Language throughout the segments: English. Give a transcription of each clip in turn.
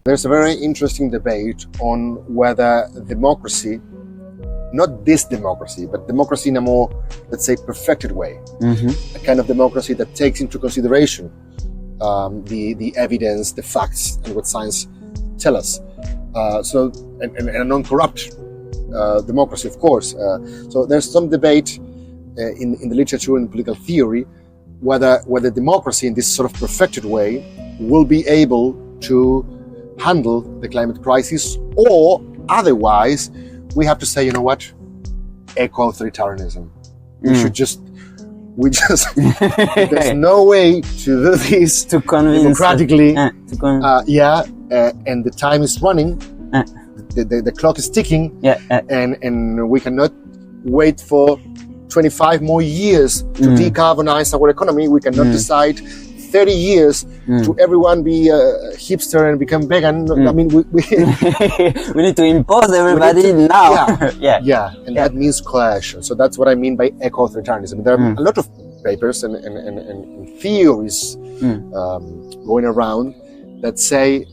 There's a very interesting debate on whether democracy, not this democracy, but democracy in a more, let's say, perfected way, a kind of democracy that takes into consideration the evidence, the facts, and what science tell us. And a non-corrupt democracy, of course. So there's some debate in the literature and political theory whether democracy in this sort of perfected way will be able to handle the climate crisis, or otherwise we have to say, you know what, eco-authoritarianism. There's no way to do this to convince democratically. And the time is running. The clock is ticking. And we cannot wait for 25 more years to decarbonize our economy. We cannot decide 30 years to everyone be a hipster and become vegan. I mean, we we need to impose everybody now. And that means coercion. So that's what I mean by eco-authoritarianism. There are a lot of papers and theories going around that say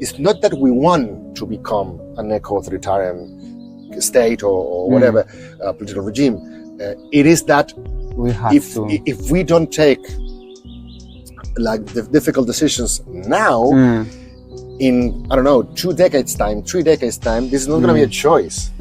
it's not that we want to become an eco-authoritarian state or whatever political regime. It is that if we don't take like the difficult decisions now, in, I don't know, 2 decades time, 3 decades time, this is not going to be a choice.